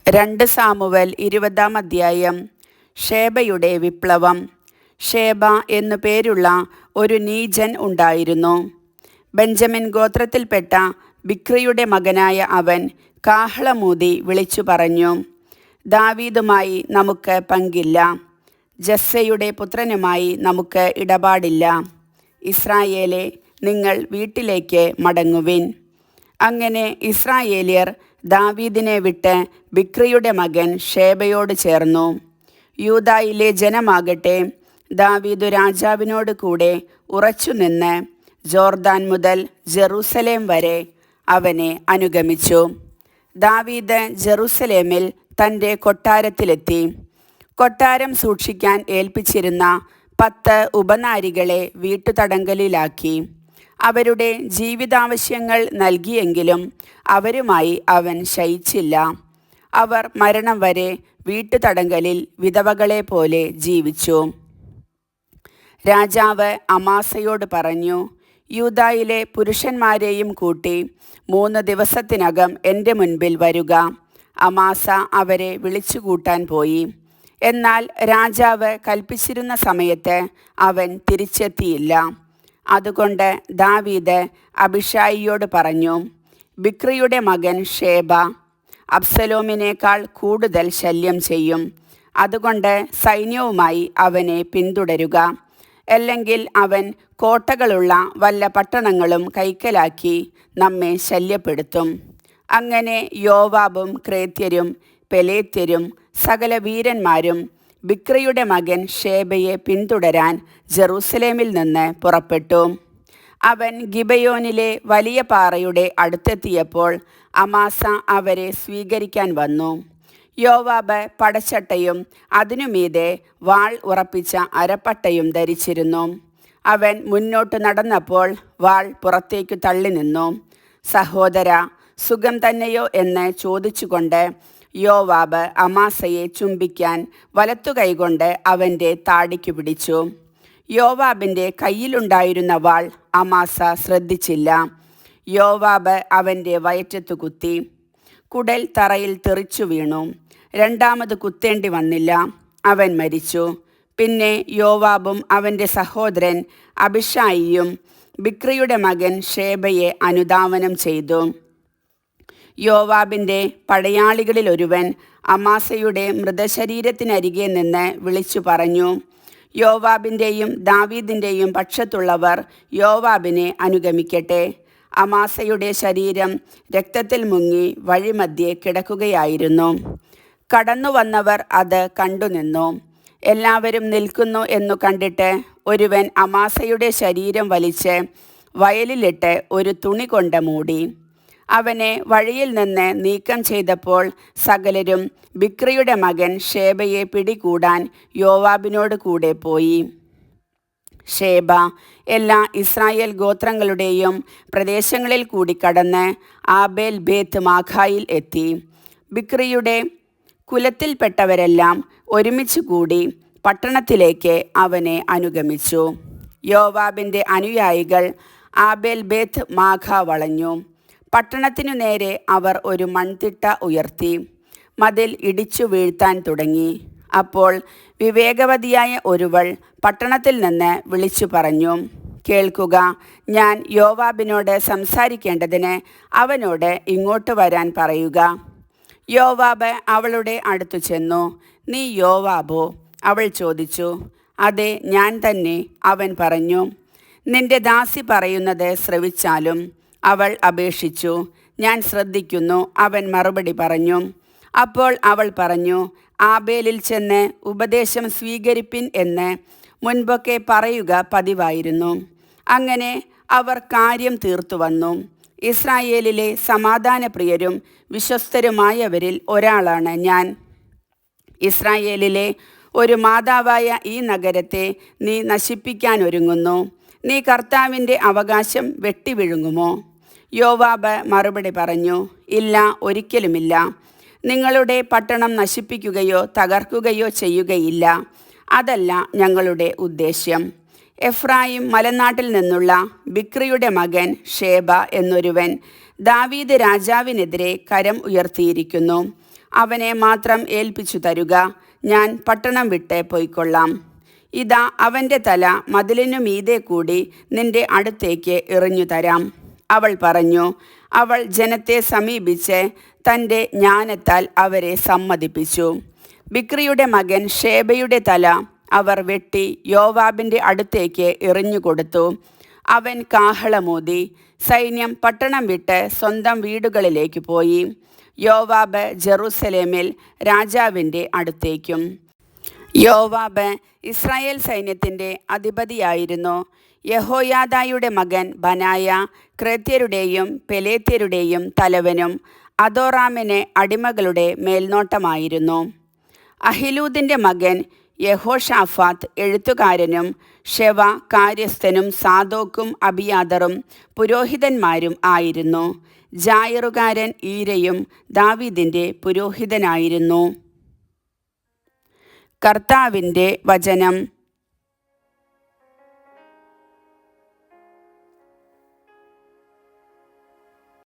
2 Samuel 20 അധ്യായം. ഷേബയുടെ വിപ്ലവം. ഷേബ എന്നു പേരുള്ള ഒരു നീചൻ ഉണ്ടായിരുന്നു. ബെഞ്ചമിൻ ഗോത്രത്തിൽപ്പെട്ട ബിക്രിയുടെ മകനായ അവൻ കാഹളമൂതി വിളിച്ചു പറഞ്ഞു, ദാവീദുമായി നമുക്ക് പങ്കില്ല, ജസ്സയുടെ പുത്രനുമായി നമുക്ക് ഇടപാടില്ല. ഇസ്രായേലേ, നിങ്ങൾ വീട്ടിലേക്ക് മടങ്ങുവിൻ. അങ്ങനെ ഇസ്രായേലിയർ ദാവീദിനെ വിട്ട് ബിക്രിയുടെ മകൻ ഷേബയോട് ചേർന്നു. യൂദായിലെ ജനമാകട്ടെ ദാവീദ് രാജാവിനോട് കൂടെ ഉറച്ചുനിന്ന് ജോർദാൻ മുതൽ ജെറൂസലേം വരെ അവനെ അനുഗമിച്ചു. ദാവീദ് ജെറൂസലേമിൽ തൻ്റെ കൊട്ടാരത്തിലെത്തി. കൊട്ടാരം സൂക്ഷിക്കാൻ ഏൽപ്പിച്ചിരുന്ന 10 ഉപനാരികളെ വീട്ടുതടങ്കലിലാക്കി. അവരുടെ ജീവിതാവശ്യങ്ങൾ നൽകിയെങ്കിലും അവരുമായി അവൻ ശയിച്ചില്ല. അവർ മരണം വരെ വീട്ടുതടങ്കലിൽ വിധവകളെ പോലെ ജീവിച്ചു. രാജാവ് അമാസയോട് പറഞ്ഞു, യൂദായിലെ പുരുഷന്മാരെയും കൂട്ടി 3 ദിവസത്തിനകം എൻ്റെ മുൻപിൽ വരുക. അമാസ അവരെ വിളിച്ചുകൂട്ടാൻ പോയി. എന്നാൽ രാജാവ് കൽപ്പിച്ചിരുന്ന സമയത്ത് അവൻ തിരിച്ചെത്തിയില്ല. അതുകൊണ്ട് ദാവീദ് അബിഷായിയോട് പറഞ്ഞു, ബിക്രിയുടെ മകൻ ഷേബ അബ്സലോമിനേക്കാൾ കൂടുതൽ ശല്യം ചെയ്യും. അതുകൊണ്ട് സൈന്യവുമായി അവനെ പിന്തുടരുക. അല്ലെങ്കിൽ അവൻ കോട്ടകളുള്ള വല്ല പട്ടണങ്ങളും കൈക്കലാക്കി നമ്മെ ശല്യപ്പെടുത്തും. അങ്ങനെ യോവാബും ക്രേത്യരും പെലേത്യരും സകല വീരന്മാരും ബിക്രിയുടെ മകൻ ഷേബയെ പിന്തുടരാൻ ജെറൂസലേമിൽ നിന്ന് പുറപ്പെട്ടു. അവൻ ഗിബയോനിലെ വലിയ പാറയുടെ അടുത്തെത്തിയപ്പോൾ അമാസ അവരെ സ്വീകരിക്കാൻ വന്നു. യോവാബ് പടച്ചട്ടയും അതിനുമീതെ വാൾ ഉറപ്പിച്ച അരപ്പട്ടയും ധരിച്ചിരുന്നു. അവൻ മുന്നോട്ട് നടന്നപ്പോൾ വാൾ പുറത്തേക്കു തള്ളി നിന്നു. സഹോദര, സുഖം തന്നെയോ എന്ന് ചോദിച്ചുകൊണ്ട് യോവാബ് അമാസയെ ചുംബിക്കാൻ വലത്തുകൈകൊണ്ട് അവൻ്റെ താടിക്കു പിടിച്ചു. യോവാബിൻ്റെ കയ്യിലുണ്ടായിരുന്ന വാൾ അമാസ ശ്രദ്ധിച്ചില്ല. യോവാബ് അവൻ്റെ വയറ്റത്തു കുത്തി. കുടൽ തറയിൽ തെറിച്ചു വീണു. രണ്ടാമത് കുത്തേണ്ടി വന്നില്ല. അവൻ മരിച്ചു. പിന്നെ യോവാബും അവൻ്റെ സഹോദരൻ അബിഷായിയും ബിക്രിയുടെ മകൻ ഷേബയെ അനുധാവനം ചെയ്തു. യോവാബിൻ്റെ പടയാളികളിലൊരുവൻ അമാസയുടെ മൃതശരീരത്തിനരികെ നിന്ന് വിളിച്ചു പറഞ്ഞു, യോവാബിൻ്റെയും ദാവീദിൻ്റെയും പക്ഷത്തുള്ളവർ യോവാബിനെ അനുഗമിക്കട്ടെ. അമാസയുടെ ശരീരം രക്തത്തിൽ മുങ്ങി വഴിമധ്യേ കിടക്കുകയായിരുന്നു. കടന്നു വന്നവർ അത് കണ്ടുനിന്നു. എല്ലാവരും നിൽക്കുന്നു എന്നു കണ്ടിട്ട് ഒരുവൻ അമാസയുടെ ശരീരം വലിച്ച് വയലിലിട്ട് ഒരു തുണി കൊണ്ട് മൂടി. അവനെ വഴിയിൽ നിന്ന് നീക്കം ചെയ്തപ്പോൾ സകലരും ബിക്രിയുടെ മകൻ ഷേബയെ പിടികൂടാൻ യോവാബിനോട് കൂടെ പോയി. ഷേബ എല്ലാ ഇസ്രായേൽ ഗോത്രങ്ങളുടെയും പ്രദേശങ്ങളിൽ കൂടി കടന്ന് ആബേൽ ബേത്ത് മാഖായിൽ എത്തി. ബിക്രിയുടെ കുലത്തിൽപ്പെട്ടവരെല്ലാം ഒരുമിച്ച് കൂടി പട്ടണത്തിലേക്ക് അവനെ അനുഗമിച്ചു. യോവാബിൻ്റെ അനുയായികൾ ആബേൽ ബേത്ത് മാഖ വളഞ്ഞു. പട്ടണത്തിനു നേരെ അവർ ഒരു മൺതിട്ട ഉയർത്തി മതിൽ ഇടിച്ചു വീഴ്ത്താൻ തുടങ്ങി. അപ്പോൾ വിവേകവതിയായ ഒരുവൾ പട്ടണത്തിൽ നിന്ന് വിളിച്ചു പറഞ്ഞു, കേൾക്കുക, ഞാൻ യോവാബിനോട് സംസാരിക്കേണ്ടതിന് അവനോട് ഇങ്ങോട്ട് വരാൻ പറയുക. യോവാബ് അവളുടെ അടുത്തു ചെന്നു. നീ യോവാബോ? അവൾ ചോദിച്ചു. അതെ, ഞാൻ തന്നെ. അവൻ പറഞ്ഞു, നിന്റെ ദാസി പറയുന്നത് ശ്രവിച്ചാലും. അവൾ അപേക്ഷിച്ചു. ഞാൻ ശ്രദ്ധിക്കുന്നു. അവൻ മറുപടി പറഞ്ഞു. അപ്പോൾ അവൾ പറഞ്ഞു, ആബേലിൽ ചെന്ന് ഉപദേശം സ്വീകരിപ്പിൻ എന്ന് മുൻപൊക്കെ പറയുക പതിവായിരുന്നു. അങ്ങനെ അവർ കാര്യം തീർത്തു വന്നു. ഇസ്രായേലിലെ സമാധാനപ്രിയരും വിശ്വസ്തരുമായവരിൽ ഒരാളാണ് ഞാൻ. ഇസ്രായേലിലെ ഒരു മാതാവായ ഈ നഗരത്തെ നീ നശിപ്പിക്കാൻ ഒരുങ്ങുന്നു. നീ കർത്താവിൻ്റെ അവകാശം വെട്ടിവിഴുങ്ങുമോ? യോവാബ് മറുപടി പറഞ്ഞു, ഇല്ല, ഒരിക്കലുമില്ല. നിങ്ങളുടെ പട്ടണം നശിപ്പിക്കുകയോ തകർക്കുകയോ ചെയ്യുകയില്ല. അതല്ല ഞങ്ങളുടെ ഉദ്ദേശ്യം. എഫ്രായിം മലനാട്ടിൽ നിന്നുള്ള ബിക്രിയുടെ മകൻ ഷേബ എന്നൊരുവൻ ദാവീദ് രാജാവിനെതിരെ കരം ഉയർത്തിയിരിക്കുന്നു. അവനെ മാത്രം ഏൽപ്പിച്ചു തരുക, ഞാൻ പട്ടണം വിട്ട് പോയിക്കൊള്ളാം. ഇതാ അവൻ്റെ തല മതിലിനു മീതെ കൂടി നിന്റെ അടുത്തേക്ക് എറിഞ്ഞു തരാം. അവൾ പറഞ്ഞു. അവൾ ജനത്തെ സമീപിച്ച് തൻ്റെ ജ്ഞാനത്താൽ അവരെ സമ്മതിപ്പിച്ചു. ബിക്രിയുടെ മകൻ ഷേബയുടെ തല അവർ വെട്ടി യോവാബിൻ്റെ അടുത്തേക്ക് എറിഞ്ഞുകൊടുത്തു. അവൻ കാഹളമൂതി സൈന്യം പട്ടണം വിട്ട് സ്വന്തം വീടുകളിലേക്ക് പോയി. യോവാബ് ജെറൂസലേമിൽ രാജാവിൻ്റെ അടുത്തേക്കും. യോവാബ് ഇസ്രായേൽ സൈന്യത്തിൻ്റെ അധിപതിയായിരുന്നു. യഹോയാദായുടെ മകൻ ബനായ ക്രേത്യരുടെയും പെലേത്യരുടെയും തലവനും അദോറാമിന് അടിമകളുടെ മേൽനോട്ടമായിരുന്നു. അഹിലൂദിൻ്റെ മകൻ യഹോഷാഫാത്ത് എഴുത്തുകാരനും ഷെവ കാര്യസ്ഥനും സാദോക്കും അബിയാദറും പുരോഹിതന്മാരും ആയിരുന്നു. ജായറുകാരൻ ഈരയും ദാവീദിൻ്റെ പുരോഹിതനായിരുന്നു. കർത്താവിൻ്റെ വചനം.